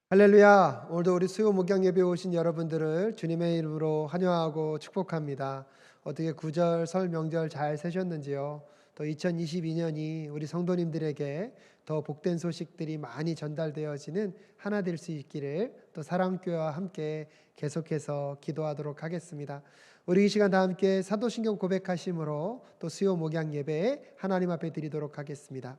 할렐루야. 오늘도 우리 수요 목양 예배에 오신 여러분들을 주님의 이름으로 환영하고 축복합니다. 어떻게 구절 설 명절 잘 세셨는지요? 또 2022년이 우리 성도님들에게 더 복된 소식들이 많이 전달되어지는 하나 될 수 있기를 또 사랑교회와 함께 계속해서 기도하도록 하겠습니다. 우리 이 시간 다 함께 사도신경 고백하심으로 또 수요 목양 예배에 하나님 앞에 드리도록 하겠습니다.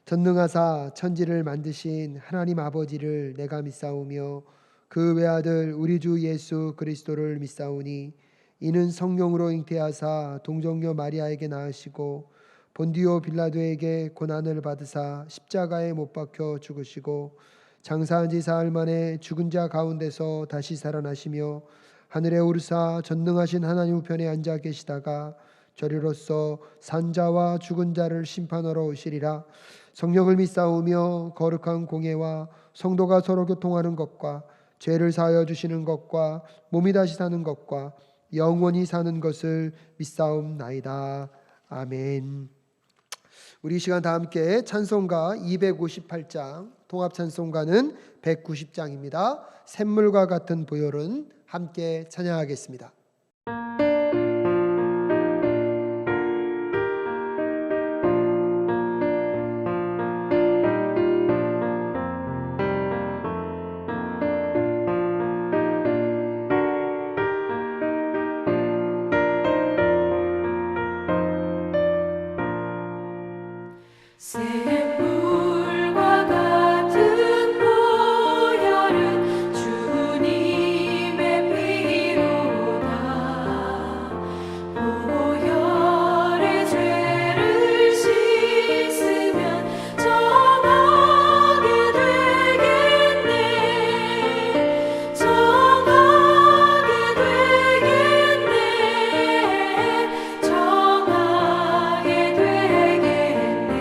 전능하사 천지를 만드신 하나님 아버지를 내가 믿사오며 그 외아들 우리 주 예수 그리스도를 믿사오니 이는 성령으로 잉태하사 동정녀 마리아에게 낳으시고 본디오 빌라도에게 고난을 받으사 십자가에 못 박혀 죽으시고 장사한 지 사흘 만에 죽은 자 가운데서 다시 살아나시며 하늘에 오르사 전능하신 하나님 우편에 앉아 계시다가 저리로서 산자와 죽은 자를 심판하러 오시리라. 성령을 믿사오며 거룩한 공예와 성도가 서로 교통하는 것과 죄를 사하여 주시는 것과 몸이 다시 사는 것과 영원히 사는 것을 믿사옵나이다. 아멘. 우리 이 시간 다 함께 찬송가 258장, 통합 찬송가는 190장입니다. 샘물과 같은 보혈은 함께 찬양하겠습니다. 샘물과 같은 보혈은 주님의 피로다. 보혈의 죄를 씻으면 정하게 되겠네. 정하게 되겠네. 정하게 되겠네.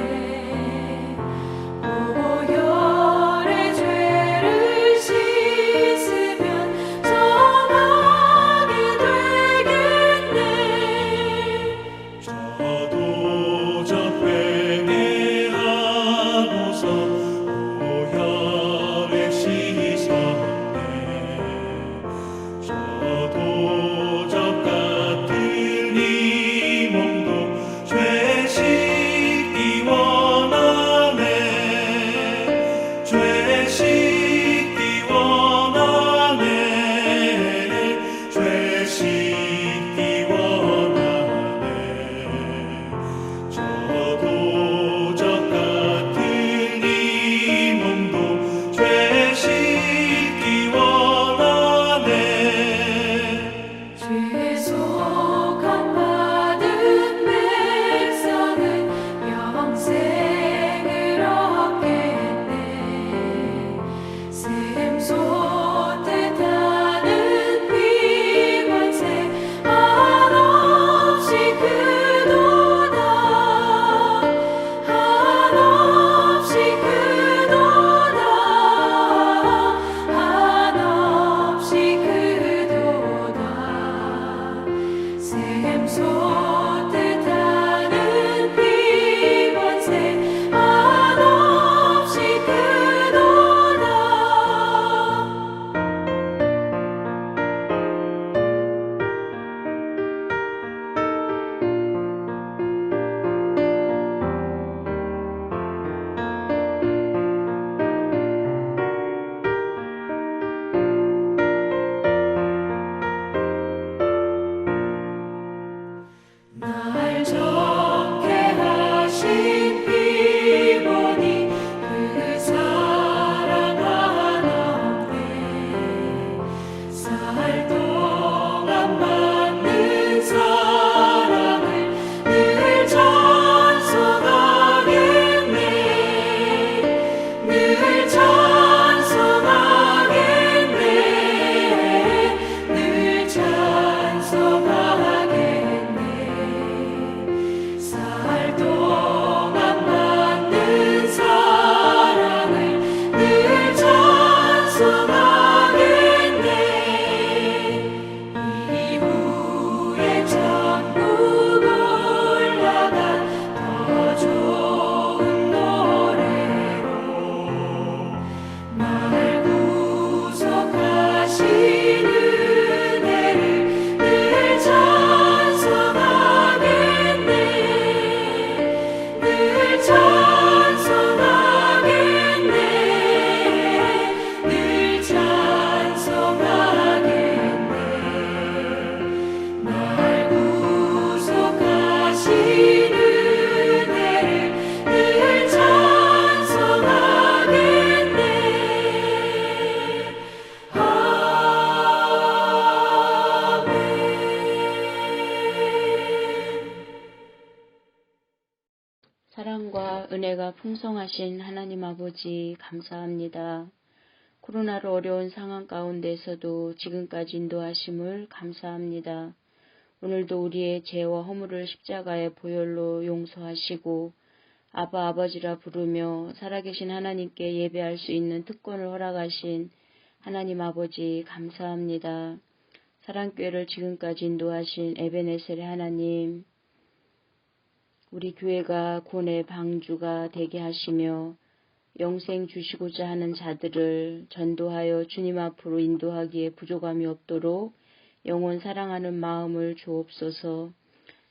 사랑과 은혜가 풍성하신 하나님 아버지 감사합니다. 코로나로 어려운 상황 가운데서도 지금까지 인도하심을 감사합니다. 오늘도 우리의 죄와 허물을 십자가의 보혈로 용서하시고 아바 아버지라 부르며 살아계신 하나님께 예배할 수 있는 특권을 허락하신 하나님 아버지 감사합니다. 사랑교회를 지금까지 인도하신 에베네셀의 하나님, 우리 교회가 구원의 방주가 되게 하시며 영생 주시고자 하는 자들을 전도하여 주님 앞으로 인도하기에 부족함이 없도록 영원 사랑하는 마음을 주옵소서.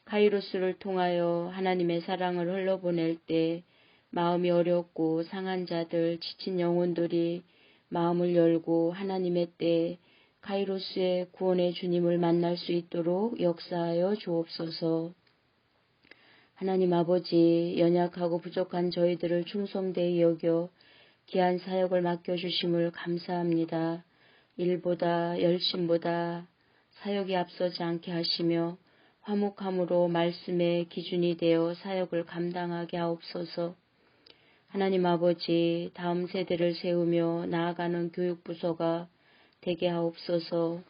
카이로스를 통하여 하나님의 사랑을 흘러보낼 때 마음이 어렵고 상한 자들, 지친 영혼들이 마음을 열고 하나님의 때 카이로스의 구원의 주님을 만날 수 있도록 역사하여 주옵소서. 하나님 아버지, 연약하고 부족한 저희들을 충성되이 여겨 귀한 사역을 맡겨주심을 감사합니다. 일보다 열심보다 사역이 앞서지 않게 하시며 화목함으로 말씀의 기준이 되어 사역을 감당하게 하옵소서. 하나님 아버지, 다음 세대를 세우며 나아가는 교육부서가 되게 하옵소서.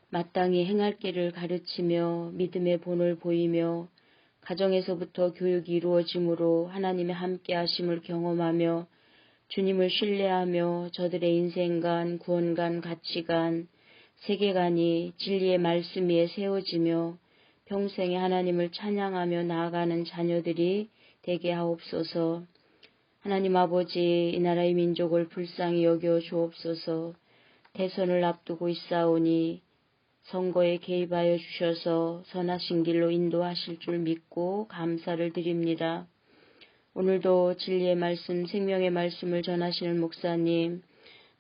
마땅히 행할 길을 가르치며 믿음의 본을 보이며 가정에서부터 교육이 이루어짐으로 하나님의 함께하심을 경험하며 주님을 신뢰하며 저들의 인생관, 구원관, 가치관, 세계관이 진리의 말씀 위에 세워지며 평생에 하나님을 찬양하며 나아가는 자녀들이 되게 하옵소서. 하나님 아버지, 이 나라의 민족을 불쌍히 여겨 주옵소서. 대선을 앞두고 있사오니 선거에 개입하여 주셔서 선하신 길로 인도하실 줄 믿고 감사를 드립니다. 오늘도 진리의 말씀, 생명의 말씀을 전하시는 목사님,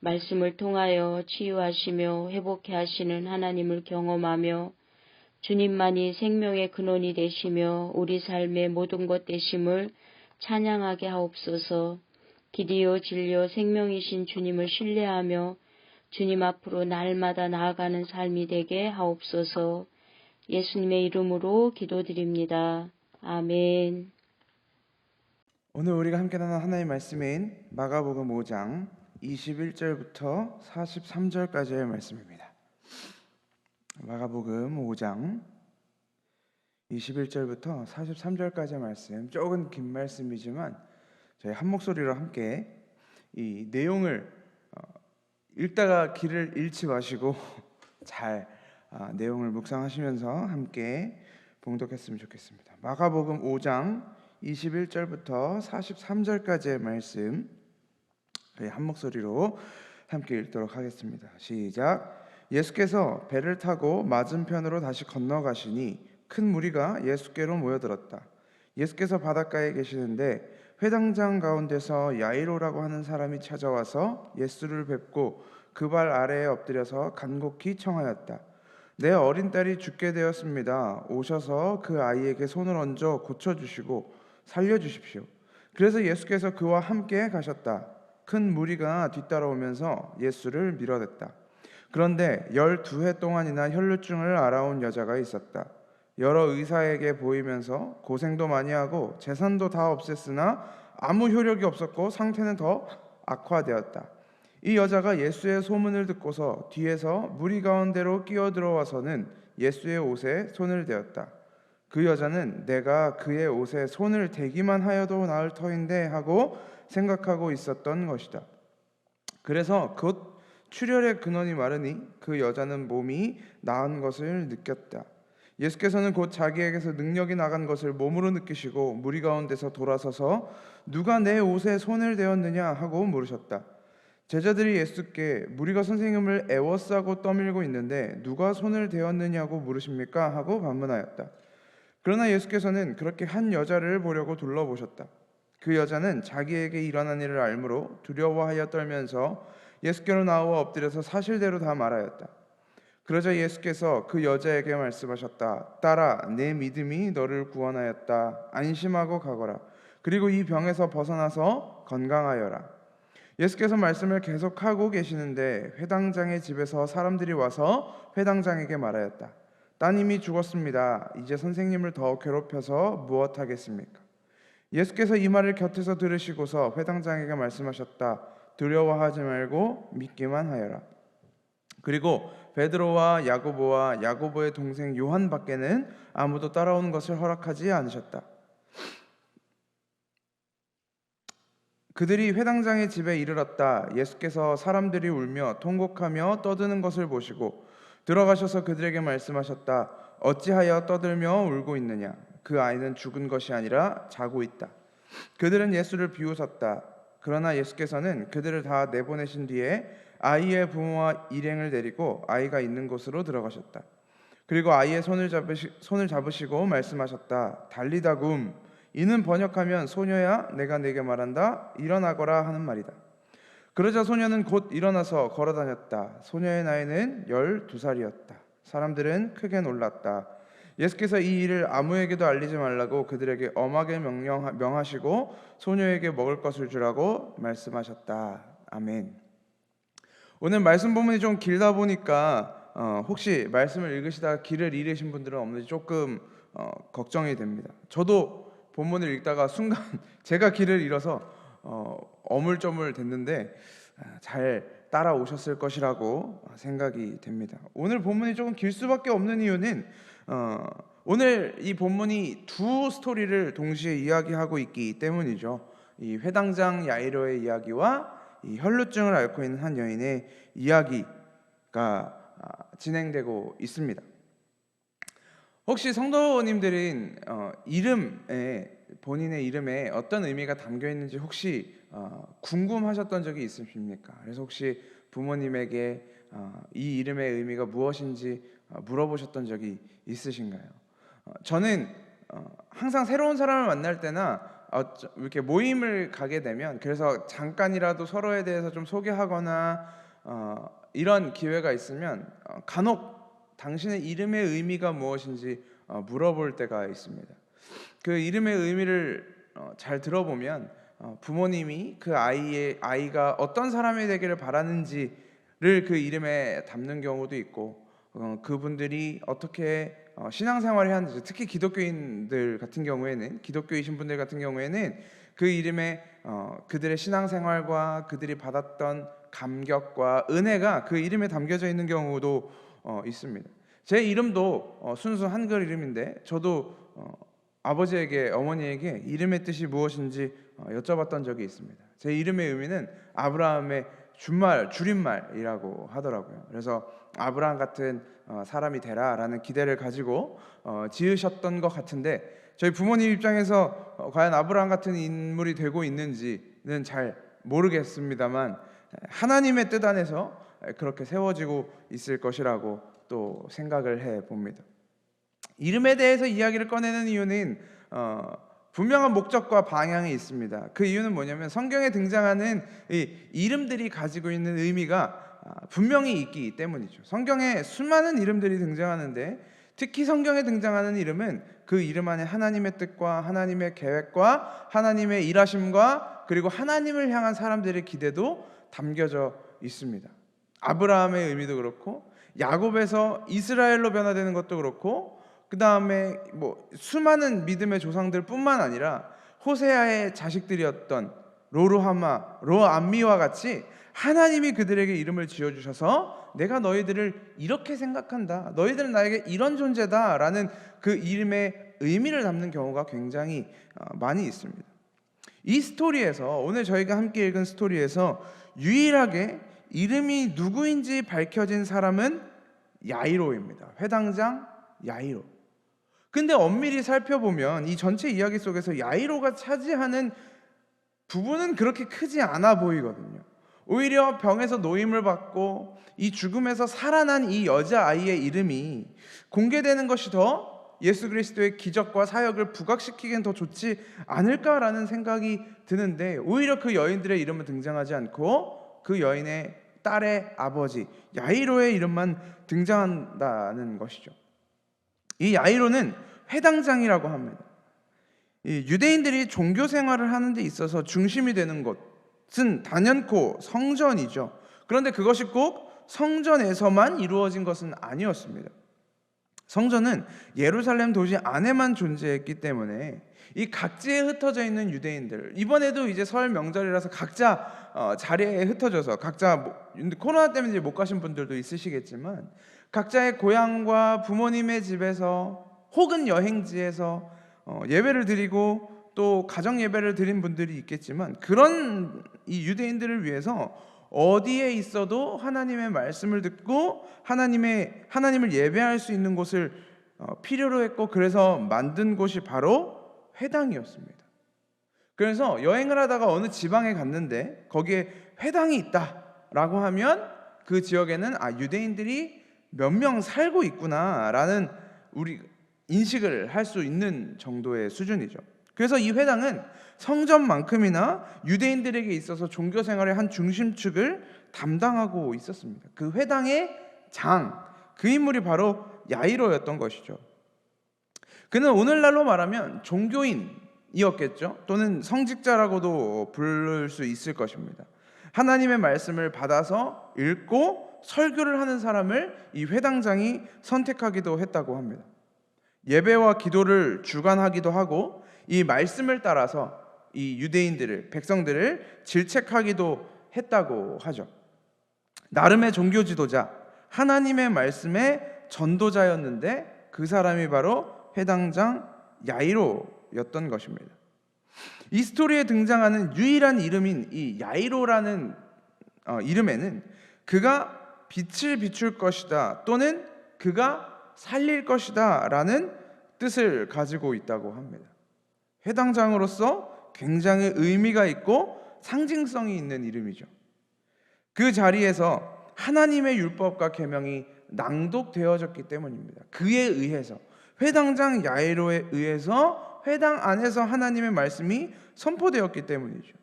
말씀을 통하여 치유하시며 회복해 하시는 하나님을 경험하며 주님만이 생명의 근원이 되시며 우리 삶의 모든 것 되심을 찬양하게 하옵소서. 길이요 진리요 생명이신 주님을 신뢰하며 주님 앞으로 날마다 나아가는 삶이 되게 하옵소서. 예수님의 이름으로 기도드립니다. 아멘. 오늘 우리가 함께 나눈 하나님의 말씀인 마가복음 5장 21절부터 43절까지의 말씀입니다. 마가복음 5장 21절부터 43절까지의 말씀, 조금 긴 말씀이지만 저희 한 목소리로 함께 이 내용을 읽다가 길을 잃지 마시고 잘 내용을 묵상하시면서 함께 봉독했으면 좋겠습니다. 마가복음 5장 21절부터 43절까지의 말씀 저희 한 목소리로 함께 읽도록 하겠습니다. 시작. 예수께서 배를 타고 맞은편으로 다시 건너가시니 큰 무리가 예수께로 모여들었다. 예수께서 바닷가에 계시는데 회당장 가운데서 야이로라고 하는 사람이 찾아와서 예수를 뵙고 그 발 아래에 엎드려서 간곡히 청하였다. 내 어린 딸이 죽게 되었습니다. 오셔서 그 아이에게 손을 얹어 고쳐주시고 살려주십시오. 그래서 예수께서 그와 함께 가셨다. 큰 무리가 뒤따라오면서 예수를 밀어댔다. 그런데 12해 동안이나 혈루증을 앓아온 여자가 있었다. 여러 의사에게 보이면서 고생도 많이 하고 재산도 다 없앴으나 아무 효력이 없었고 상태는 더 악화되었다. 이 여자가 예수의 소문을 듣고서 뒤에서 무리 가운데로 끼어들어와서는 예수의 옷에 손을 대었다. 그 여자는 내가 그의 옷에 손을 대기만 하여도 나을 터인데 하고 생각하고 있었던 것이다. 그래서 곧 출혈의 근원이 마르니 그 여자는 몸이 나은 것을 느꼈다. 예수께서는 곧 자기에게서 능력이 나간 것을 몸으로 느끼시고 무리 가운데서 돌아서서 누가 내 옷에 손을 대었느냐 하고 물으셨다. 제자들이 예수께 무리가 선생님을 애워싸고 떠밀고 있는데 누가 손을 대었느냐고 물으십니까? 하고 반문하였다. 그러나 예수께서는 그렇게 한 여자를 보려고 둘러보셨다. 그 여자는 자기에게 일어난 일을 알므로 두려워하여 떨면서 예수께로 나와 엎드려서 사실대로 다 말하였다. 그러자 예수께서 그 여자에게 말씀하셨다. 딸아, 내 믿음이 너를 구원하였다. 안심하고 가거라. 그리고 이 병에서 벗어나서 건강하여라. 예수께서 말씀을 계속하고 계시는데 회당장의 집에서 사람들이 와서 회당장에게 말하였다. 따님이 죽었습니다. 이제 선생님을 더 괴롭혀서 무엇하겠습니까? 예수께서 이 말을 곁에서 들으시고서 회당장에게 말씀하셨다. 두려워하지 말고 믿기만 하여라. 그리고 베드로와 야고보와 야고보의 동생 요한 밖에는 아무도 따라오는 것을 허락하지 않으셨다. 그들이 회당장의 집에 이르렀다. 예수께서 사람들이 울며 통곡하며 떠드는 것을 보시고 들어가셔서 그들에게 말씀하셨다. 어찌하여 떠들며 울고 있느냐? 그 아이는 죽은 것이 아니라 자고 있다. 그들은 예수를 비웃었다. 그러나 예수께서는 그들을 다 내보내신 뒤에 아이의 부모와 일행을 데리고 아이가 있는 곳으로 들어가셨다. 그리고 아이의 손을 잡으시고 말씀하셨다. 달리다굼. 이는 번역하면 소녀야 내가 네게 말한다. 일어나거라 하는 말이다. 그러자 소녀는 곧 일어나서 걸어다녔다. 소녀의 나이는 12살이었다. 사람들은 크게 놀랐다. 예수께서 이 일을 아무에게도 알리지 말라고 그들에게 엄하게 명하시고 소녀에게 먹을 것을 주라고 말씀하셨다. 아멘. 오늘 말씀 본문이 좀 길다 보니까 혹시 말씀을 읽으시다가 길을 잃으신 분들은 없는지 조금 걱정이 됩니다. 저도 본문을 읽다가 순간 제가 길을 잃어서 어물쩡물 됐는데 잘 따라오셨을 것이라고 생각이 됩니다. 오늘 본문이 조금 길 수밖에 없는 이유는 오늘 이 본문이 두 스토리를 동시에 이야기하고 있기 때문이죠. 이 회당장 야이로의 이야기와 이 혈루증을 앓고 있는 한 여인의 이야기가 진행되고 있습니다. 혹시 성도님들은 본인의 이름에 어떤 의미가 담겨 있는지 혹시 궁금하셨던 적이 있으십니까? 그래서 혹시 부모님에게 이 이름의 의미가 무엇인지 물어보셨던 적이 있으신가요? 저는 항상 새로운 사람을 만날 때나 이렇게 모임을 가게 되면 그래서 잠깐이라도 서로에 대해서 좀 소개하거나 이런 기회가 있으면 간혹 당신의 이름의 의미가 무엇인지 물어볼 때가 있습니다. 그 이름의 의미를 잘 들어보면 부모님이 그 아이가 어떤 사람이 되기를 바라는지를 그 이름에 담는 경우도 있고 그분들이 어떻게 신앙생활을 해야 하는지, 특히 기독교인들 같은 경우에는, 기독교이신 분들 같은 경우에는 그 이름에 그들의 신앙생활과 그들이 받았던 감격과 은혜가 그 이름에 담겨져 있는 경우도 있습니다. 제 이름도 순수 한글 이름인데 저도 아버지에게, 어머니에게 이름의 뜻이 무엇인지 여쭤봤던 적이 있습니다. 제 이름의 의미는 아브라함의 줄임말이라고 하더라고요. 그래서 아브라함 같은 사람이 되라라는 기대를 가지고 지으셨던 것 같은데 저희 부모님 입장에서 과연 아브라함 같은 인물이 되고 있는지는 잘 모르겠습니다만 하나님의 뜻 안에서 그렇게 세워지고 있을 것이라고 또 생각을 해봅니다. 이름에 대해서 이야기를 꺼내는 이유는 분명한 목적과 방향이 있습니다. 그 이유는 뭐냐면 성경에 등장하는 이 이름들이 가지고 있는 의미가 분명히 있기 때문이죠. 성경에 수많은 이름들이 등장하는데 특히 성경에 등장하는 이름은 그 이름 안에 하나님의 뜻과 하나님의 계획과 하나님의 일하심과 그리고 하나님을 향한 사람들의 기대도 담겨져 있습니다. 아브라함의 의미도 그렇고 야곱에서 이스라엘로 변화되는 것도 그렇고 그 다음에 수많은 믿음의 조상들뿐만 아니라 호세아의 자식들이었던 로암미와 같이 하나님이 그들에게 이름을 지어주셔서 내가 너희들을 이렇게 생각한다, 너희들은 나에게 이런 존재다 라는 그 이름의 의미를 담는 경우가 굉장히 많이 있습니다. 이 스토리에서, 오늘 저희가 함께 읽은 스토리에서 유일하게 이름이 누구인지 밝혀진 사람은 야이로입니다. 회당장 야이로. 근데 엄밀히 살펴보면 이 전체 이야기 속에서 야이로가 차지하는 부분은 그렇게 크지 않아 보이거든요. 오히려 병에서 노임을 받고 이 죽음에서 살아난 이 여자아이의 이름이 공개되는 것이 더 예수 그리스도의 기적과 사역을 부각시키기엔 더 좋지 않을까라는 생각이 드는데 오히려 그 여인들의 이름은 등장하지 않고 그 여인의 딸의 아버지 야이로의 이름만 등장한다는 것이죠. 이 야이로는 회당장이라고 합니다. 이 유대인들이 종교 생활을 하는 데 있어서 중심이 되는 것은 단연코 성전이죠. 그런데 그것이 꼭 성전에서만 이루어진 것은 아니었습니다. 성전은 예루살렘 도시 안에만 존재했기 때문에 이 각지에 흩어져 있는 유대인들, 이번에도 이제 설 명절이라서 각자 자리에 흩어져서 각자 코로나 때문에 이제 못 가신 분들도 있으시겠지만 각자의 고향과 부모님의 집에서 혹은 여행지에서 예배를 드리고 또 가정 예배를 드린 분들이 있겠지만, 그런 이 유대인들을 위해서 어디에 있어도 하나님의 말씀을 듣고 하나님을 예배할 수 있는 곳을 필요로 했고, 그래서 만든 곳이 바로 회당이었습니다. 그래서 여행을 하다가 어느 지방에 갔는데 거기에 회당이 있다라고 하면 그 지역에는 유대인들이 몇 명 살고 있구나라는 우리 인식을 할 수 있는 정도의 수준이죠. 그래서 이 회당은 성전만큼이나 유대인들에게 있어서 종교 생활의 한 중심축을 담당하고 있었습니다. 그 회당의 장, 그 인물이 바로 야이로였던 것이죠. 그는 오늘날로 말하면 종교인이었겠죠. 또는 성직자라고도 부를 수 있을 것입니다. 하나님의 말씀을 받아서 읽고 설교를 하는 사람을 이 회당장이 선택하기도 했다고 합니다. 예배와 기도를 주관하기도 하고 이 말씀을 따라서 이 유대인들을, 백성들을 질책하기도 했다고 하죠. 나름의 종교 지도자, 하나님의 말씀의 전도자였는데 그 사람이 바로 회당장 야이로였던 것입니다. 이 스토리에 등장하는 유일한 이름인 이 야이로라는 이름에는 그가 빛을 비출 것이다 또는 그가 살릴 것이다 라는 뜻을 가지고 있다고 합니다. 회당장으로서 굉장히 의미가 있고 상징성이 있는 이름이죠. 그 자리에서 하나님의 율법과 계명이 낭독되어졌기 때문입니다. 그에 의해서, 회당장 야이로에 의해서 회당 안에서 하나님의 말씀이 선포되었기 때문이죠.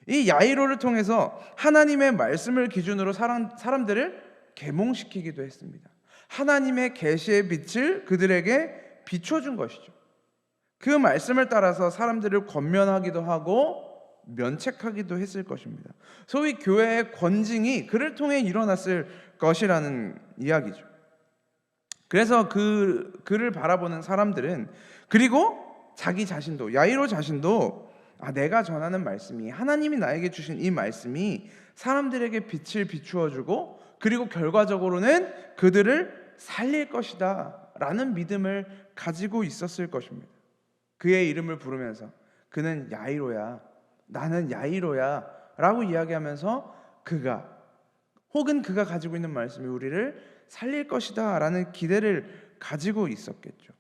이 야이로를 통해서 하나님의 말씀을 기준으로 사람들을 계몽시키기도 했습니다. 하나님의 계시의 빛을 그들에게 비춰준 것이죠. 그 말씀을 따라서 사람들을 권면하기도 하고 면책하기도 했을 것입니다. 소위 교회의 권징이 그를 통해 일어났을 것이라는 이야기죠. 그래서 그를 바라보는 사람들은, 그리고 자기 자신도, 야이로 자신도 내가 전하는 말씀이, 하나님이 나에게 주신 이 말씀이 사람들에게 빛을 비추어주고 그리고 결과적으로는 그들을 살릴 것이다 라는 믿음을 가지고 있었을 것입니다. 그의 이름을 부르면서 그는 야이로야, 나는 야이로야 라고 이야기하면서 그가 가지고 있는 말씀이 우리를 살릴 것이다 라는 기대를 가지고 있었겠죠.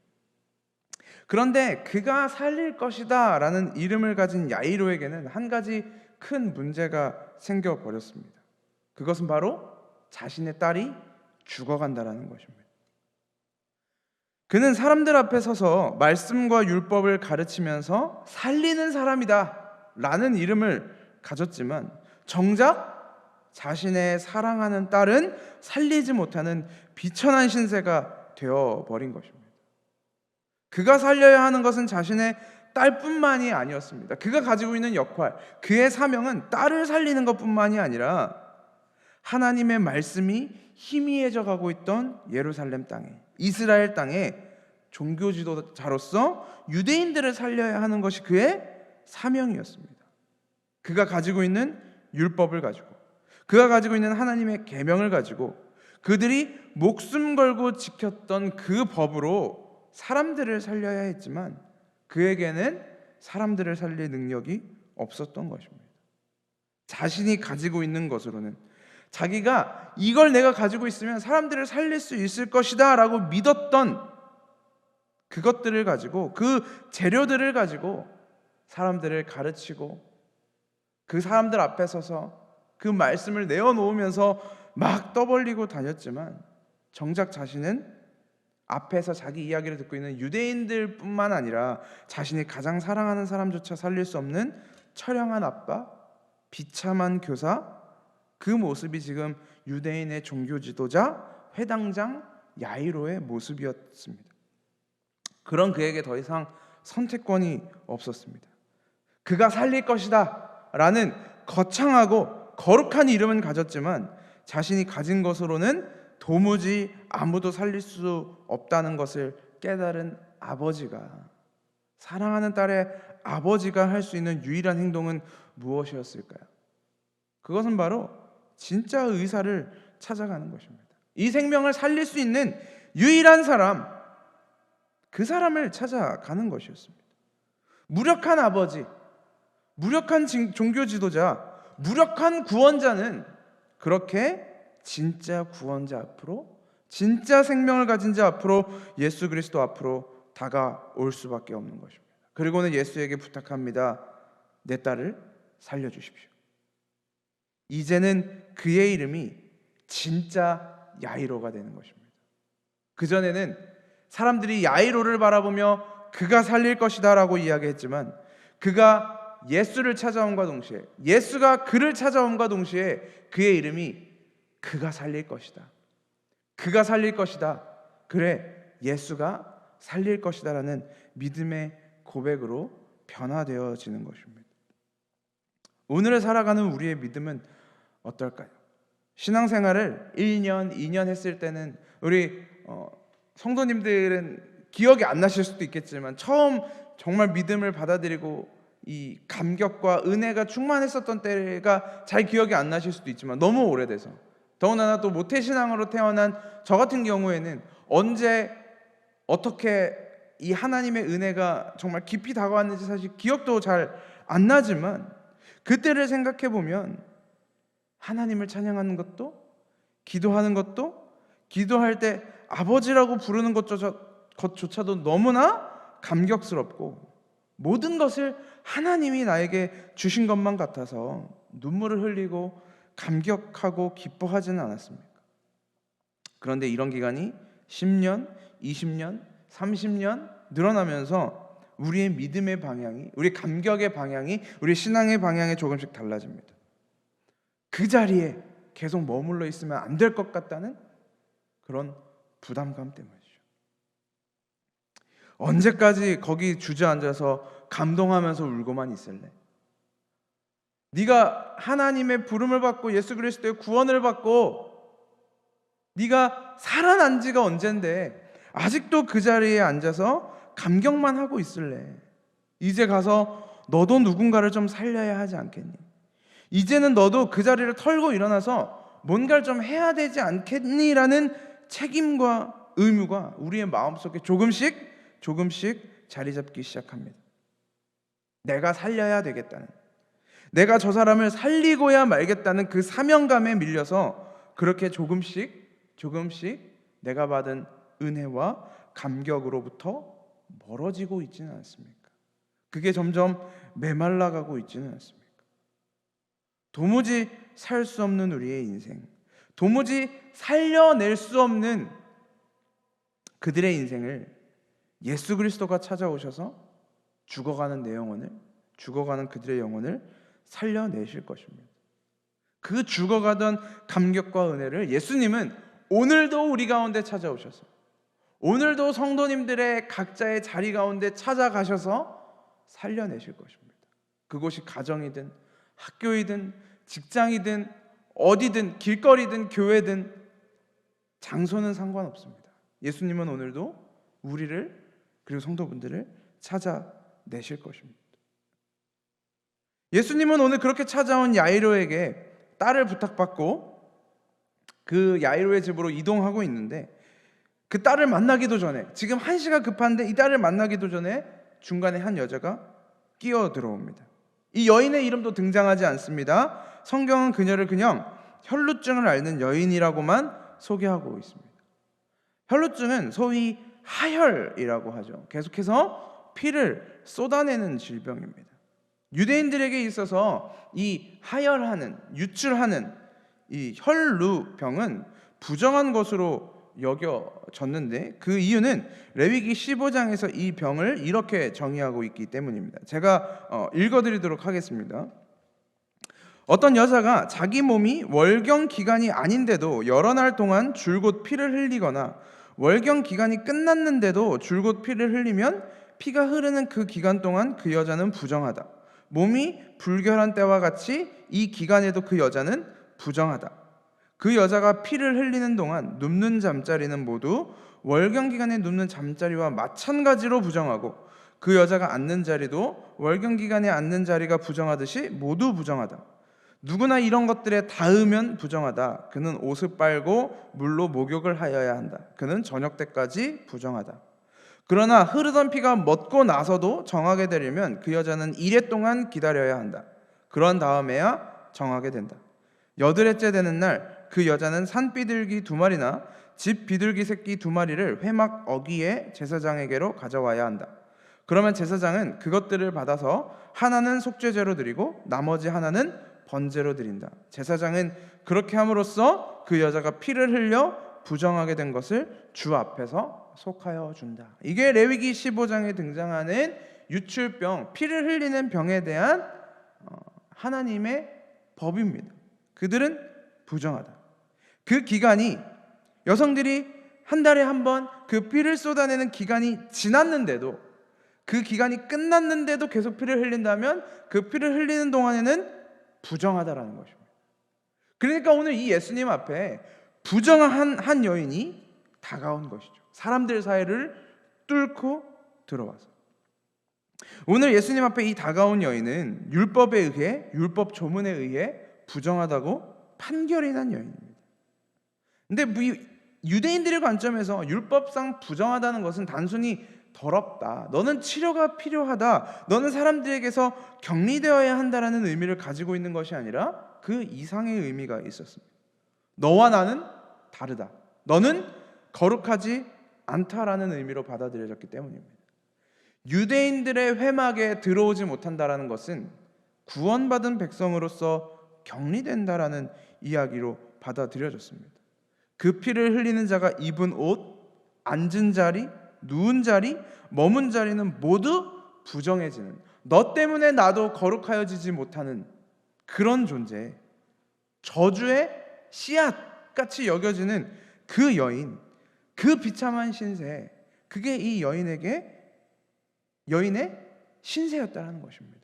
그런데 그가 살릴 것이다 라는 이름을 가진 야이로에게는 한 가지 큰 문제가 생겨버렸습니다. 그것은 바로 자신의 딸이 죽어간다라는 것입니다. 그는 사람들 앞에 서서 말씀과 율법을 가르치면서 살리는 사람이다 라는 이름을 가졌지만 정작 자신의 사랑하는 딸은 살리지 못하는 비천한 신세가 되어버린 것입니다. 그가 살려야 하는 것은 자신의 딸뿐만이 아니었습니다. 그가 가지고 있는 역할, 그의 사명은 딸을 살리는 것뿐만이 아니라 하나님의 말씀이 희미해져 가고 있던 예루살렘 땅에, 이스라엘 땅에 종교 지도자로서 유대인들을 살려야 하는 것이 그의 사명이었습니다. 그가 가지고 있는 율법을 가지고, 그가 가지고 있는 하나님의 계명을 가지고 그들이 목숨 걸고 지켰던 그 법으로 사람들을 살려야 했지만 그에게는 사람들을 살릴 능력이 없었던 것입니다. 자신이 가지고 있는 것으로는, 자기가 이걸 내가 가지고 있으면 사람들을 살릴 수 있을 것이다 라고 믿었던 그것들을 가지고, 그 재료들을 가지고 사람들을 가르치고 그 사람들 앞에 서서 그 말씀을 내어놓으면서 막 떠벌리고 다녔지만 정작 자신은 앞에서 자기 이야기를 듣고 있는 유대인들뿐만 아니라 자신이 가장 사랑하는 사람조차 살릴 수 없는 처량한 아빠, 비참한 교사, 그 모습이 지금 유대인의 종교 지도자 회당장 야이로의 모습이었습니다. 그런 그에게 더 이상 선택권이 없었습니다. 그가 살릴 것이다 라는 거창하고 거룩한 이름은 가졌지만 자신이 가진 것으로는 도무지 아무도 살릴 수 없다는 것을 깨달은 아버지가, 사랑하는 딸의 아버지가 할 수 있는 유일한 행동은 무엇이었을까요? 그것은 바로 진짜 의사를 찾아가는 것입니다. 이 생명을 살릴 수 있는 유일한 사람, 그 사람을 찾아가는 것이었습니다. 무력한 아버지, 무력한 종교 지도자, 무력한 구원자는 그렇게 진짜 구원자 앞으로, 진짜 생명을 가진 자 앞으로, 예수 그리스도 앞으로 다가올 수밖에 없는 것입니다. 그리고는 예수에게 부탁합니다. 내 딸을 살려주십시오. 이제는 그의 이름이 진짜 야이로가 되는 것입니다. 그전에는 사람들이 야이로를 바라보며 그가 살릴 것이다 라고 이야기했지만, 그가 예수를 찾아옴과 동시에, 예수가 그를 찾아옴과 동시에 그의 이름이 그가 살릴 것이다, 그가 살릴 것이다, 그래 예수가 살릴 것이다 라는 믿음의 고백으로 변화되어지는 것입니다. 오늘을 살아가는 우리의 믿음은 어떨까요? 신앙생활을 1년, 2년 했을 때는 우리 성도님들은 기억이 안 나실 수도 있겠지만, 처음 정말 믿음을 받아들이고 이 감격과 은혜가 충만했었던 때가 잘 기억이 안 나실 수도 있지만, 너무 오래돼서, 더군다나 또 모태신앙으로 태어난 저 같은 경우에는 언제 어떻게 이 하나님의 은혜가 정말 깊이 다가왔는지 사실 기억도 잘 안 나지만, 그때를 생각해 보면 하나님을 찬양하는 것도, 기도하는 것도, 기도할 때 아버지라고 부르는 것조차도 너무나 감격스럽고, 모든 것을 하나님이 나에게 주신 것만 같아서 눈물을 흘리고 감격하고 기뻐하지는 않았습니까? 그런데 이런 기간이 10년, 20년, 30년 늘어나면서 우리의 믿음의 방향이, 우리 감격의 방향이, 우리 신앙의 방향이 조금씩 달라집니다. 그 자리에 계속 머물러 있으면 안 될 것 같다는 그런 부담감 때문이죠. 언제까지 거기 주저앉아서 감동하면서 울고만 있을래? 네가 하나님의 부름을 받고 예수 그리스도의 구원을 받고 네가 살아난 지가 언젠데 아직도 그 자리에 앉아서 감격만 하고 있을래? 이제 가서 너도 누군가를 좀 살려야 하지 않겠니? 이제는 너도 그 자리를 털고 일어나서 뭔가를 좀 해야 되지 않겠니? 라는 책임과 의무가 우리의 마음속에 조금씩 자리 잡기 시작합니다. 내가 살려야 되겠다는, 내가 저 사람을 살리고야 말겠다는 그 사명감에 밀려서 그렇게 조금씩 내가 받은 은혜와 감격으로부터 멀어지고 있지는 않습니까? 그게 점점 메말라가고 있지는 않습니까? 도무지 살 수 없는 우리의 인생, 도무지 살려낼 수 없는 그들의 인생을 예수 그리스도가 찾아오셔서 죽어가는 그들의 영혼을 살려내실 것입니다. 그 죽어가던 감격과 은혜를 예수님은 오늘도 우리 가운데 찾아오셔서, 오늘도 성도님들의 각자의 자리 가운데 찾아가셔서 살려내실 것입니다. 그곳이 가정이든 학교이든 직장이든 어디든 길거리든 교회든 장소는 상관없습니다. 예수님은 오늘도 우리를, 그리고 성도분들을 찾아내실 것입니다. 예수님은 오늘 그렇게 찾아온 야이로에게 딸을 부탁받고 그 야이로의 집으로 이동하고 있는데, 그 딸을 만나기도 전에, 지금 한시가 급한데 이 딸을 만나기도 전에 중간에 한 여자가 끼어 들어옵니다. 이 여인의 이름도 등장하지 않습니다. 성경은 그녀를 그냥 혈루증을 앓는 여인이라고만 소개하고 있습니다. 혈루증은 소위 하혈이라고 하죠. 계속해서 피를 쏟아내는 질병입니다. 유대인들에게 있어서 이 하혈하는, 유출하는 이 혈루병은 부정한 것으로 여겨졌는데, 그 이유는 레위기 15장에서 이 병을 이렇게 정의하고 있기 때문입니다. 제가 읽어드리도록 하겠습니다. 어떤 여자가 자기 몸이 월경 기간이 아닌데도 여러 날 동안 줄곧 피를 흘리거나 월경 기간이 끝났는데도 줄곧 피를 흘리면 피가 흐르는 그 기간 동안 그 여자는 부정하다. 몸이 불결한 때와 같이 이 기간에도 그 여자는 부정하다. 그 여자가 피를 흘리는 동안 눕는 잠자리는 모두 월경 기간에 눕는 잠자리와 마찬가지로 부정하고 그 여자가 앉는 자리도 월경 기간에 앉는 자리가 부정하듯이 모두 부정하다. 누구나 이런 것들에 닿으면 부정하다. 그는 옷을 빨고 물로 목욕을 하여야 한다. 그는 저녁 때까지 부정하다. 그러나 흐르던 피가 멎고 나서도 정하게 되려면 그 여자는 이래 동안 기다려야 한다. 그런 다음에야 정하게 된다. 여드레째 되는 날 그 여자는 산 비둘기 2마리나 집 비둘기 새끼 2마리를 회막 어귀에 제사장에게로 가져와야 한다. 그러면 제사장은 그것들을 받아서 하나는 속죄제로 드리고 나머지 하나는 번제로 드린다. 제사장은 그렇게 함으로써 그 여자가 피를 흘려 부정하게 된 것을 주 앞에서 속하여 준다. 이게 레위기 15장에 등장하는 유출병, 피를 흘리는 병에 대한 하나님의 법입니다. 그들은 부정하다. 그 기간이 여성들이 한 달에 한 번 그 피를 쏟아내는 기간이 지났는데도, 그 기간이 끝났는데도 계속 피를 흘린다면 그 피를 흘리는 동안에는 부정하다라는 것입니다. 그러니까 오늘 이 예수님 앞에 부정한 한 여인이 다가온 것이죠. 사람들 사이를 뚫고 들어와서. 오늘 예수님 앞에 이 다가온 여인은 율법에 의해, 율법 조문에 의해 부정하다고 판결이 난 여인입니다. 근데 유대인들의 관점에서 율법상 부정하다는 것은 단순히 더럽다, 너는 치료가 필요하다, 너는 사람들에게서 격리되어야 한다라는 의미를 가지고 있는 것이 아니라 그 이상의 의미가 있었습니다. 너와 나는 다르다, 너는 거룩하지 않다라는 의미로 받아들여졌기 때문입니다. 유대인들의 회막에 들어오지 못한다라는 것은 구원받은 백성으로서 격리된다라는 이야기로 받아들여졌습니다. 그 피를 흘리는 자가 입은 옷, 앉은 자리, 누운 자리, 머문 자리는 모두 부정해지는, 너 때문에 나도 거룩하여지지 못하는 그런 존재, 저주의 씨앗같이 여겨지는 그 여인, 그 비참한 신세, 그게 이 여인의 신세였다는 것입니다.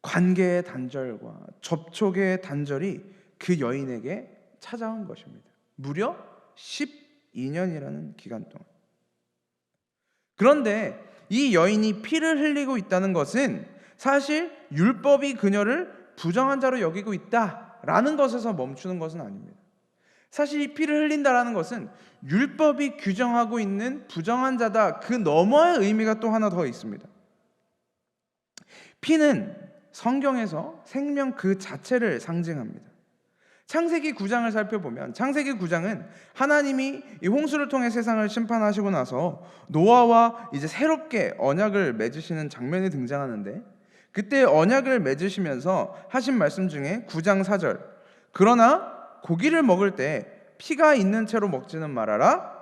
관계의 단절과 접촉의 단절이 그 여인에게 찾아온 것입니다. 무려 12년이라는 기간 동안. 그런데 이 여인이 피를 흘리고 있다는 것은 사실 율법이 그녀를 부정한 자로 여기고 있다라는 것에서 멈추는 것은 아닙니다. 사실 이 피를 흘린다라는 것은 율법이 규정하고 있는 부정한 자다, 그 너머의 의미가 또 하나 더 있습니다. 피는 성경에서 생명 그 자체를 상징합니다. 창세기 9장을 살펴보면, 창세기 9장은 하나님이 이 홍수를 통해 세상을 심판하시고 나서 노아와 이제 새롭게 언약을 맺으시는 장면이 등장하는데, 그때 언약을 맺으시면서 하신 말씀 중에 9장 4절, 그러나 고기를 먹을 때 피가 있는 채로 먹지는 말아라,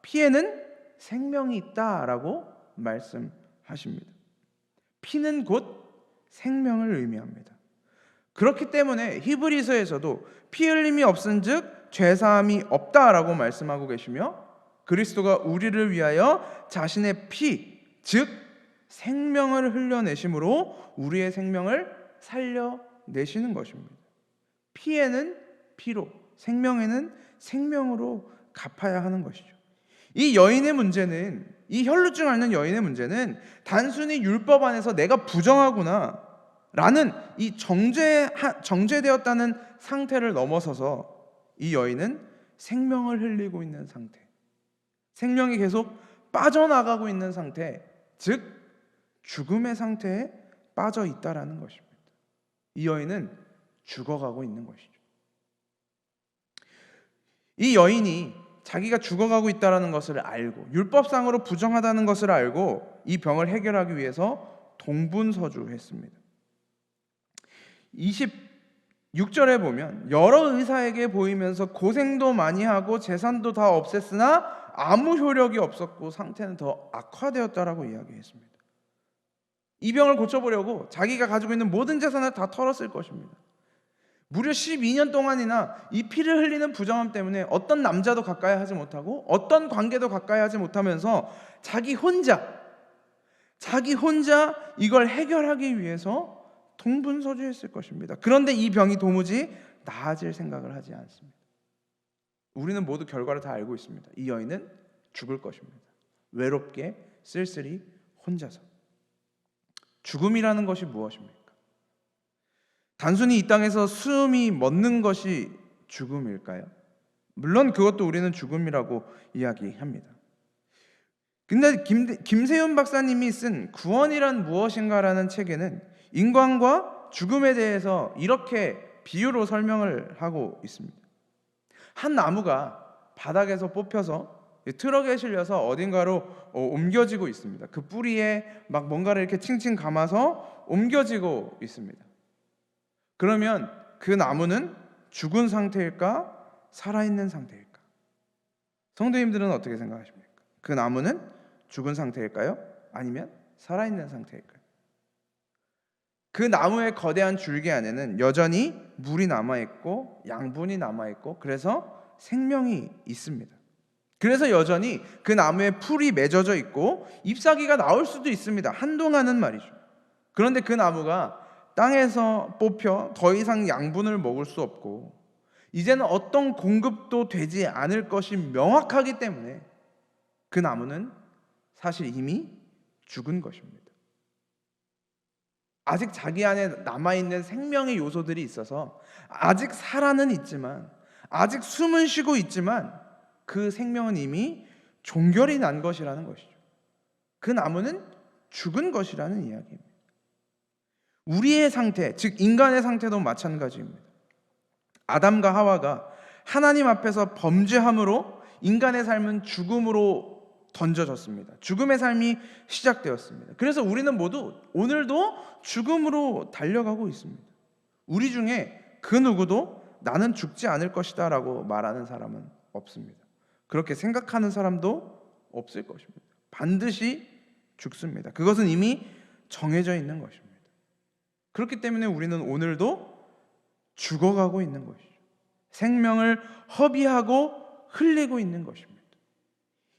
피에는 생명이 있다라고 말씀하십니다. 피는 곧 생명을 의미합니다. 그렇기 때문에 히브리서에서도 피 흘림이 없은즉 죄사함이 없다라고 말씀하고 계시며, 그리스도가 우리를 위하여 자신의 피, 즉 생명을 흘려내심으로 우리의 생명을 살려내시는 것입니다. 피에는 피로, 생명에는 생명으로 갚아야 하는 것이죠. 이 여인의 문제는, 이 혈루증 앓는 여인의 문제는 단순히 율법 안에서 내가 부정하구나 라는 이 정죄되었다는 상태를 넘어서서 이 여인은 생명을 흘리고 있는 상태, 생명이 계속 빠져나가고 있는 상태, 즉 죽음의 상태에 빠져 있다라는 것입니다. 이 여인은 죽어가고 있는 것이죠. 이 여인이 자기가 죽어가고 있다는 것을 알고, 율법상으로 부정하다는 것을 알고 이 병을 해결하기 위해서 동분서주했습니다. 26절에 보면 여러 의사에게 보이면서 고생도 많이 하고 재산도 다 없앴으나 아무 효력이 없었고 상태는 더 악화되었다라고 이야기했습니다. 이 병을 고쳐보려고 자기가 가지고 있는 모든 재산을 다 털었을 것입니다. 무려 12년 동안이나 이 피를 흘리는 부정함 때문에 어떤 남자도 가까이 하지 못하고 어떤 관계도 가까이 하지 못하면서 자기 혼자 이걸 해결하기 위해서 동분서주했을 것입니다. 그런데 이 병이 도무지 나아질 생각을 하지 않습니다. 우리는 모두 결과를 다 알고 있습니다. 이 여인은 죽을 것입니다. 외롭게 쓸쓸히 혼자서. 죽음이라는 것이 무엇입니까? 단순히 이 땅에서 숨이 멎는 것이 죽음일까요? 물론 그것도 우리는 죽음이라고 이야기합니다. 근데 김세윤 박사님이 쓴 구원이란 무엇인가라는 책에는 인간과 죽음에 대해서 이렇게 비유로 설명을 하고 있습니다. 한 나무가 바닥에서 뽑혀서 트럭에 실려서 어딘가로 옮겨지고 있습니다. 그 뿌리에 막 뭔가를 이렇게 칭칭 감아서 옮겨지고 있습니다. 그러면 그 나무는 죽은 상태일까? 살아있는 상태일까? 성도님들은 어떻게 생각하십니까? 그 나무는 죽은 상태일까요? 아니면 살아있는 상태일까요? 그 나무의 거대한 줄기 안에는 여전히 물이 남아있고 양분이 남아있고 그래서 생명이 있습니다. 그래서 여전히 그 나무에 풀이 맺어져 있고 잎사귀가 나올 수도 있습니다. 한동안은 말이죠. 그런데 그 나무가 땅에서 뽑혀 더 이상 양분을 먹을 수 없고 이제는 어떤 공급도 되지 않을 것이 명확하기 때문에 그 나무는 사실 이미 죽은 것입니다. 아직 자기 안에 남아있는 생명의 요소들이 있어서 아직 살아는 있지만 아직 숨은 쉬고 있지만 그 생명은 이미 종결이 난 것이라는 것이죠. 그 나무는 죽은 것이라는 이야기입니다. 우리의 상태, 즉 인간의 상태도 마찬가지입니다. 아담과 하와가 하나님 앞에서 범죄함으로 인간의 삶은 죽음으로 던져졌습니다. 죽음의 삶이 시작되었습니다. 그래서 우리는 모두 오늘도 죽음으로 달려가고 있습니다. 우리 중에 그 누구도 나는 죽지 않을 것이다 라고 말하는 사람은 없습니다. 그렇게 생각하는 사람도 없을 것입니다. 반드시 죽습니다. 그것은 이미 정해져 있는 것입니다. 그렇기 때문에 우리는 오늘도 죽어가고 있는 것이죠. 생명을 허비하고 흘리고 있는 것입니다.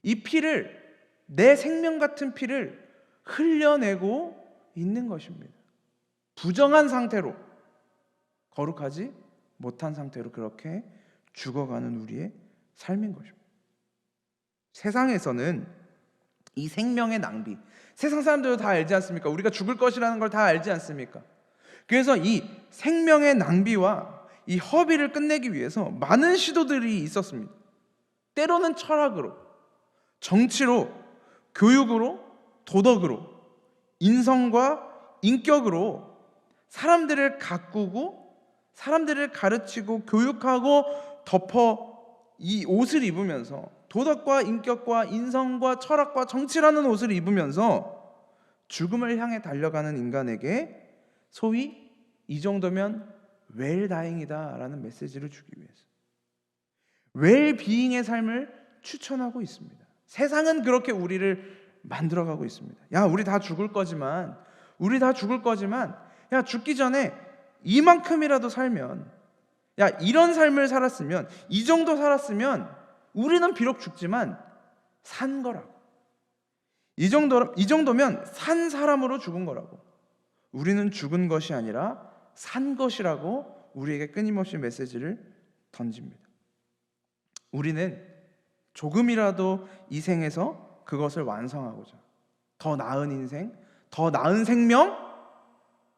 이 피를, 내 생명 같은 피를 흘려내고 있는 것입니다. 부정한 상태로, 거룩하지 못한 상태로 그렇게 죽어가는 우리의 삶인 것입니다. 세상에서는 이 생명의 낭비, 세상 사람들도 다 알지 않습니까? 우리가 죽을 것이라는 걸 다 알지 않습니까? 그래서 이 생명의 낭비와 이 허비를 끝내기 위해서 많은 시도들이 있었습니다. 때로는 철학으로, 정치로, 교육으로, 도덕으로, 인성과 인격으로 사람들을 가꾸고 사람들을 가르치고 교육하고 덮어 이 옷을 입으면서 도덕과 인격과 인성과 철학과 정치라는 옷을 입으면서 죽음을 향해 달려가는 인간에게 소위 이 정도면 웰다잉이다 라는 메시지를 주기 위해서 웰비잉의 삶을 추천하고 있습니다. 세상은 그렇게 우리를 만들어가고 있습니다. 야, 우리 다 죽을 거지만 야, 죽기 전에 이만큼이라도 살면, 야, 이런 삶을 살았으면, 이 정도 살았으면 우리는 비록 죽지만 산 거라고. 이 정도면 산 사람으로 죽은 거라고. 우리는 죽은 것이 아니라 산 것이라고 우리에게 끊임없이 메시지를 던집니다. 우리는 조금이라도 이 생에서 그것을 완성하고자 더 나은 인생, 더 나은 생명,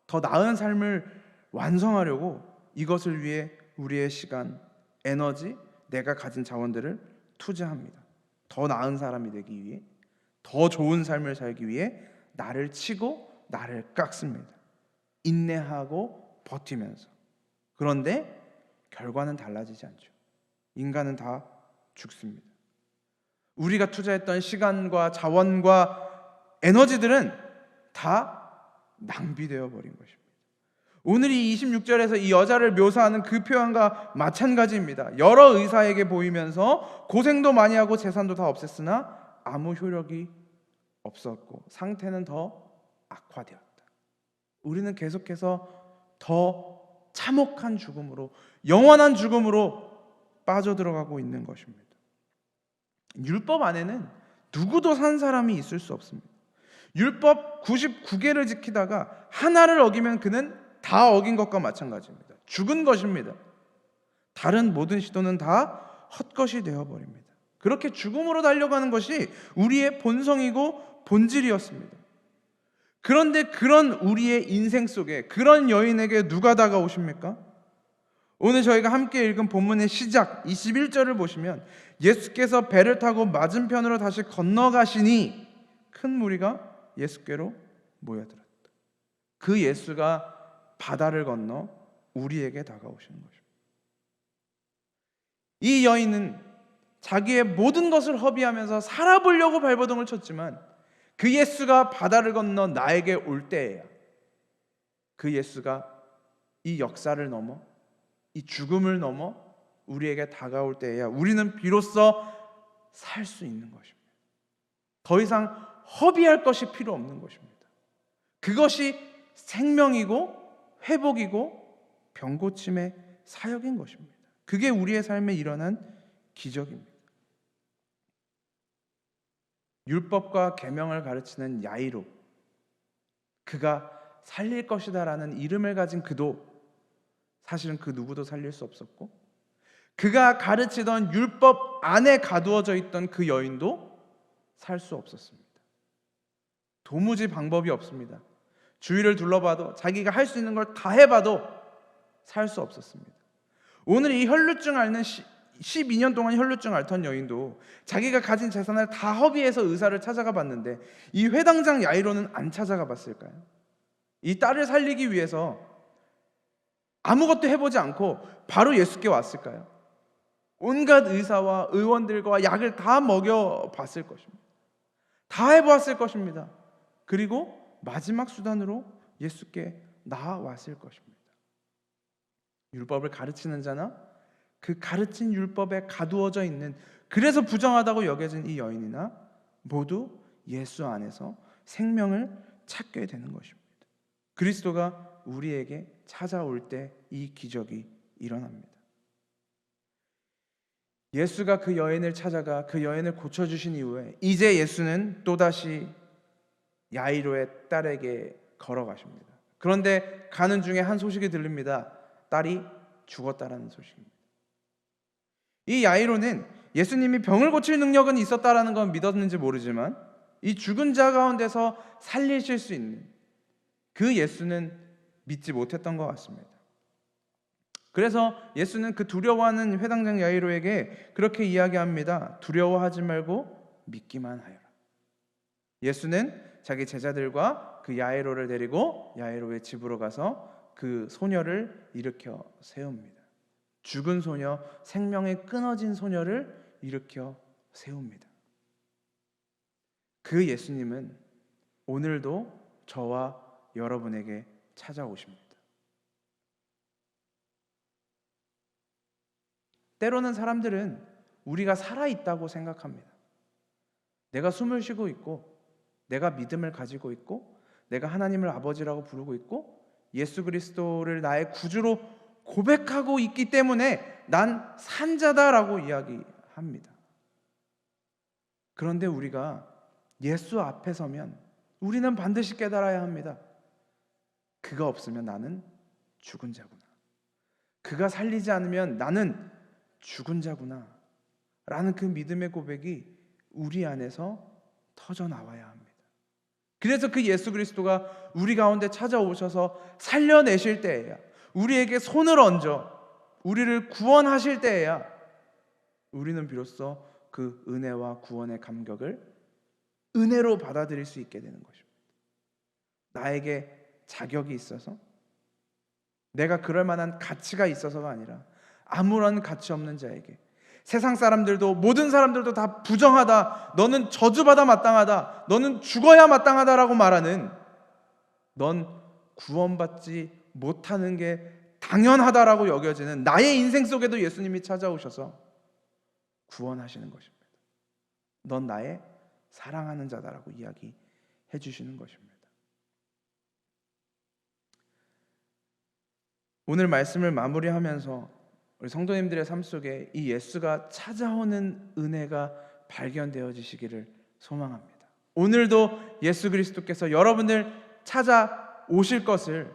더 나은 삶을 완성하려고 이것을 위해 우리의 시간, 에너지, 내가 가진 자원들을 투자합니다. 더 나은 사람이 되기 위해, 더 좋은 삶을 살기 위해 나를 치고 나를 깎습니다. 인내하고 버티면서. 그런데 결과는 달라지지 않죠. 인간은 다 죽습니다. 우리가 투자했던 시간과 자원과 에너지들은 다 낭비되어 버린 것입니다. 오늘 이 26절에서 이 여자를 묘사하는 그 표현과 마찬가지입니다. 여러 의사에게 보이면서 고생도 많이 하고 재산도 다 없앴으나 아무 효력이 없었고 상태는 더 악화되었다. 우리는 계속해서 더 참혹한 죽음으로, 영원한 죽음으로 빠져들어가고 있는 것입니다. 율법 안에는 누구도 산 사람이 있을 수 없습니다. 율법 99개를 지키다가 하나를 어기면 그는 다 어긴 것과 마찬가지입니다. 죽은 것입니다. 다른 모든 시도는 다 헛것이 되어버립니다. 그렇게 죽음으로 달려가는 것이 우리의 본성이고 본질이었습니다. 그런데 그런 우리의 인생 속에 그런 여인에게 누가 다가오십니까? 오늘 저희가 함께 읽은 본문의 시작 21절을 보시면 예수께서 배를 타고 맞은편으로 다시 건너가시니 큰 무리가 예수께로 모여들었다. 그 예수가 바다를 건너 우리에게 다가오시는 것입니다. 이 여인은 자기의 모든 것을 허비하면서 살아보려고 발버둥을 쳤지만 그 예수가 바다를 건너 나에게 올 때에야, 그 예수가 이 역사를 넘어 이 죽음을 넘어 우리에게 다가올 때에야 우리는 비로소 살 수 있는 것입니다. 더 이상 허비할 것이 필요 없는 것입니다. 그것이 생명이고 회복이고 병고침의 사역인 것입니다. 그게 우리의 삶에 일어난 기적입니다. 율법과 계명을 가르치는 야이로, 그가 살릴 것이다라는 이름을 가진 그도 사실은 그 누구도 살릴 수 없었고, 그가 가르치던 율법 안에 가두어져 있던 그 여인도 살 수 없었습니다. 도무지 방법이 없습니다. 주위를 둘러봐도 자기가 할 수 있는 걸 다 해봐도 살 수 없었습니다. 오늘 이 혈루증 앓는 12년 동안 혈루증 앓던 여인도 자기가 가진 재산을 다 허비해서 의사를 찾아가 봤는데 이 회당장 야이로는 안 찾아가 봤을까요? 이 딸을 살리기 위해서 아무것도 해보지 않고 바로 예수께 왔을까요? 온갖 의사와 의원들과 약을 다 먹여봤을 것입니다. 다 해보았을 것입니다. 그리고 마지막 수단으로 예수께 나아왔을 것입니다. 율법을 가르치는 자나 그 가르친 율법에 가두어져 있는, 그래서 부정하다고 여겨진 이 여인이나 모두 예수 안에서 생명을 찾게 되는 것입니다. 그리스도가 우리에게 찾아올 때 이 기적이 일어납니다. 예수가 그 여인을 찾아가 그 여인을 고쳐주신 이후에 이제 예수는 또다시 야이로의 딸에게 걸어가십니다. 그런데 가는 중에 한 소식이 들립니다. 딸이 죽었다라는 소식입니다. 이 야이로는 예수님이 병을 고칠 능력은 있었다라는 건 믿었는지 모르지만 이 죽은 자 가운데서 살리실 수 있는 그 예수는 믿지 못했던 것 같습니다. 그래서 예수는 그 두려워하는 회당장 야이로에게 그렇게 이야기합니다. 두려워하지 말고 믿기만 하여라. 예수는 자기 제자들과 그 야이로를 데리고 야이로의 집으로 가서 그 소녀를 일으켜 세웁니다. 죽은 소녀, 생명이 끊어진 소녀를 일으켜 세웁니다. 그 예수님은 오늘도 저와 여러분에게 찾아오십니다. 때로는 사람들은 우리가 살아있다고 생각합니다. 내가 숨을 쉬고 있고, 내가 믿음을 가지고 있고, 내가 하나님을 아버지라고 부르고 있고, 예수 그리스도를 나의 구주로 고백하고 있기 때문에 난 산자다라고 이야기합니다. 그런데 우리가 예수 앞에 서면 우리는 반드시 깨달아야 합니다. 그가 없으면 나는 죽은 자구나. 그가 살리지 않으면 나는 죽은 자구나 라는 그 믿음의 고백이 우리 안에서 터져 나와야 합니다. 그래서 그 예수 그리스도가 우리 가운데 찾아오셔서 살려내실 때에야, 우리에게 손을 얹어 우리를 구원하실 때에야 우리는 비로소 그 은혜와 구원의 감격을 은혜로 받아들일 수 있게 되는 것입니다. 나에게 자격이 있어서, 내가 그럴 만한 가치가 있어서가 아니라 아무런 가치 없는 자에게, 세상 사람들도 모든 사람들도 다 부정하다, 너는 저주받아 마땅하다, 너는 죽어야 마땅하다라고 말하는, 넌 구원받지 못하는 게 당연하다라고 여겨지는 나의 인생 속에도 예수님이 찾아오셔서 구원하시는 것입니다. 넌 나의 사랑하는 자다라고 이야기해 주시는 것입니다. 오늘 말씀을 마무리하면서 우리 성도님들의 삶 속에 이 예수가 찾아오는 은혜가 발견되어지시기를 소망합니다. 오늘도 예수 그리스도께서 여러분을 찾아오실 것을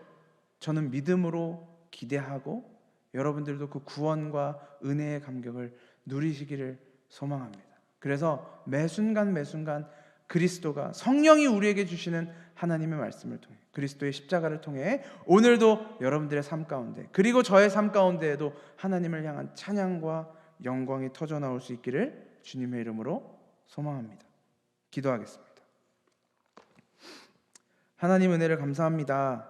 저는 믿음으로 기대하고 여러분들도 그 구원과 은혜의 감격을 누리시기를 소망합니다. 그래서 매 순간 그리스도가, 성령이 우리에게 주시는 하나님의 말씀을 통해, 그리스도의 십자가를 통해 오늘도 여러분들의 삶 가운데, 그리고 저의 삶 가운데에도 하나님을 향한 찬양과 영광이 터져 나올 수 있기를 주님의 이름으로 소망합니다. 기도하겠습니다. 하나님 은혜를 감사합니다.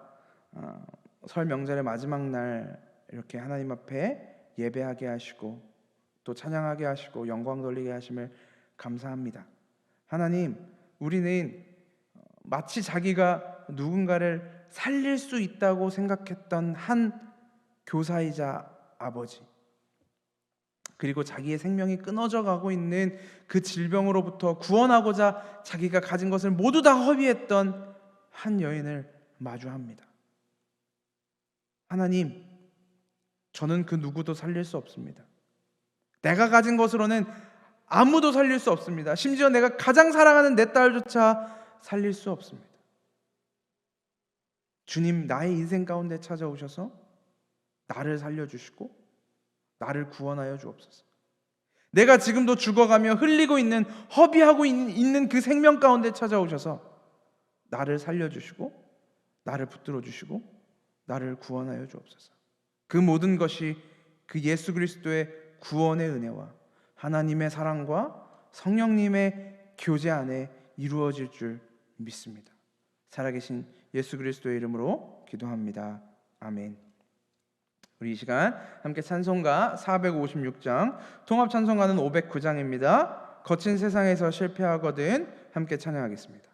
설 명절의 마지막 날 이렇게 하나님 앞에 예배하게 하시고 또 찬양하게 하시고 영광 돌리게 하심을 감사합니다. 하나님, 우리는 마치 자기가 누군가를 살릴 수 있다고 생각했던 한 교사이자 아버지, 그리고 자기의 생명이 끊어져 가고 있는 그 질병으로부터 구원하고자 자기가 가진 것을 모두 다 허비했던 한 여인을 마주합니다. 하나님, 저는 그 누구도 살릴 수 없습니다. 내가 가진 것으로는 아무도 살릴 수 없습니다. 심지어 내가 가장 사랑하는 내 딸조차 살릴 수 없습니다. 주님, 나의 인생 가운데 찾아오셔서 나를 살려주시고 나를 구원하여 주옵소서. 내가 지금도 죽어가며 흘리고 있는, 허비하고 있는 그 생명 가운데 찾아오셔서 나를 살려주시고 나를 붙들어 주시고 나를 구원하여 주옵소서. 그 모든 것이 그 예수 그리스도의 구원의 은혜와 하나님의 사랑과 성령님의 교제 안에 이루어질 줄 믿습니다. 살아계신 예수 그리스도의 이름으로 기도합니다. 아멘. 우리 이 시간 함께 찬송가 456장, 통합 찬송가는 509장입니다. 거친 세상에서 실패하거든 함께 찬양하겠습니다.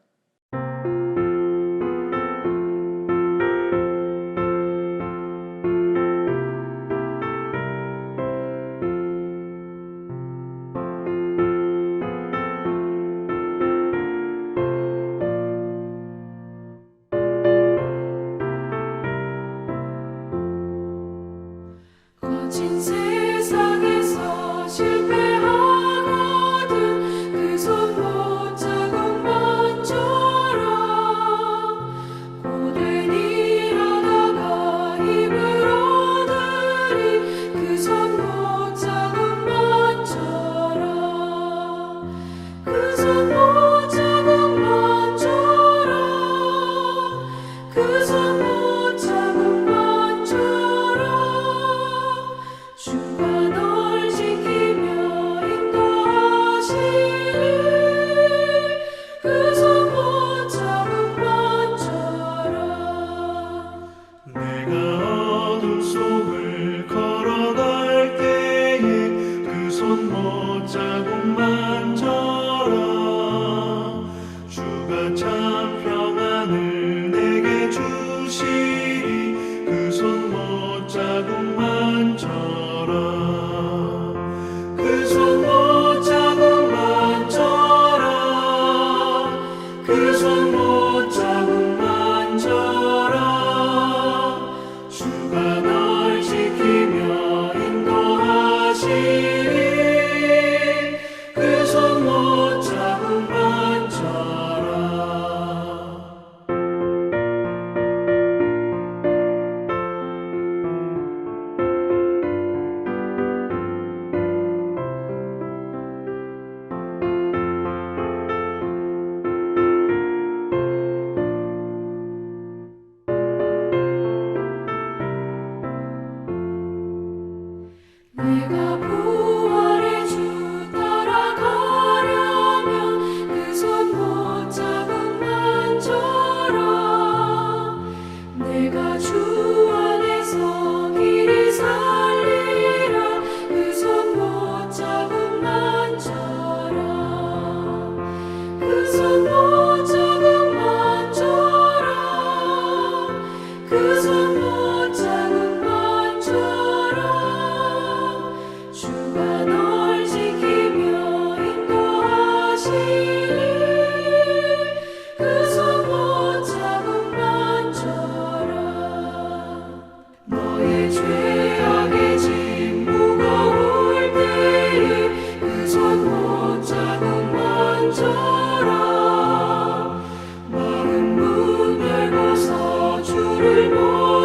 거친 세상에서 실패하거든 그 손 못자국만처럼 고된 일하다가 힘을 얻으리 그 손 못자국만처럼 그 손 못자국만처럼 그 손 주가 널 지키며 인도하시리 그 손 못자국만처럼 내가 어둠 속을 걸어갈 때에 그 손 못자국만처럼 주가 참 평안을 내게 주시리 그 손 못자국만처럼 그 손 못자국만처럼 그 손 못자국만처럼 주가 널 지키며 인도하시리 그 손 못자국만처럼 내가 부활의 주 따라가려면 그 손 못자국만처럼 내가 주 안에서 길이 살리라 그 손 못자국만처럼 그 손 못자국만처럼 그 손 못자국만처럼 주가 널 지키며 인도하시리 그 손 못자국만처럼 너의 죄악의 짐 무거울 때에 그 손 못자국만처럼 마음 문 열고서 주를 모시리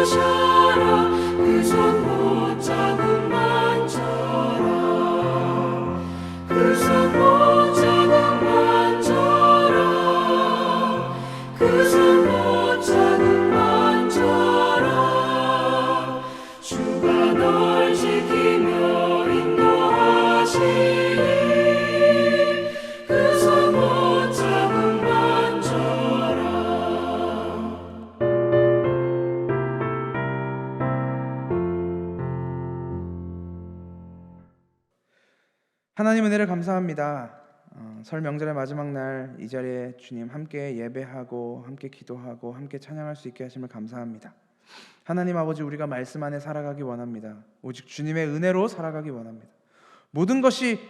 하나님 은혜를 감사합니다. 설 명절의 마지막 날 이 자리에 주님 함께 예배하고 함께 기도하고 함께 찬양할 수 있게 하심을 감사합니다. 하나님 아버지, 우리가 말씀 안에 살아가기 원합니다. 오직 주님의 은혜로 살아가기 원합니다. 모든 것이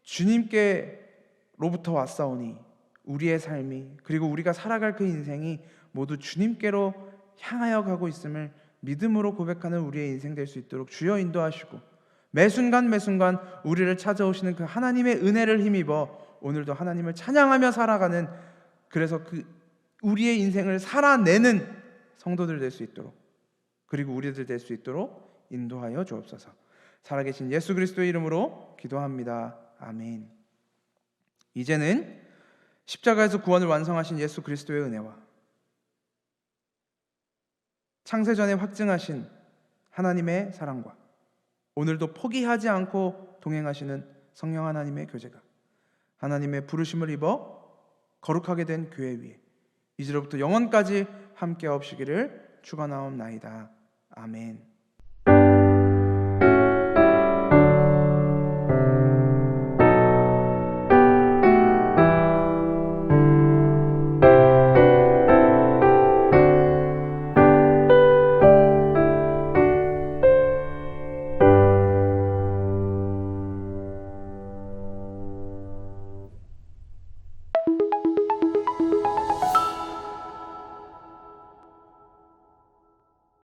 주님께로부터 왔사오니 우리의 삶이, 그리고 우리가 살아갈 그 인생이 모두 주님께로 향하여 가고 있음을 믿음으로 고백하는 우리의 인생 될 수 있도록 주여 인도하시고, 매 순간 우리를 찾아오시는 그 하나님의 은혜를 힘입어 오늘도 하나님을 찬양하며 살아가는, 그래서 그 우리의 인생을 살아내는 성도들 될 수 있도록, 그리고 우리들 될 수 있도록 인도하여 주옵소서. 살아계신 예수 그리스도의 이름으로 기도합니다. 아멘. 이제는 십자가에서 구원을 완성하신 예수 그리스도의 은혜와 창세전에 확증하신 하나님의 사랑과 오늘도 포기하지 않고 동행하시는 성령 하나님의 교제가 하나님의 부르심을 입어 거룩하게 된 교회 위에 이제로부터 영원까지 함께 없으시기를 축원하옵나이다. 아멘.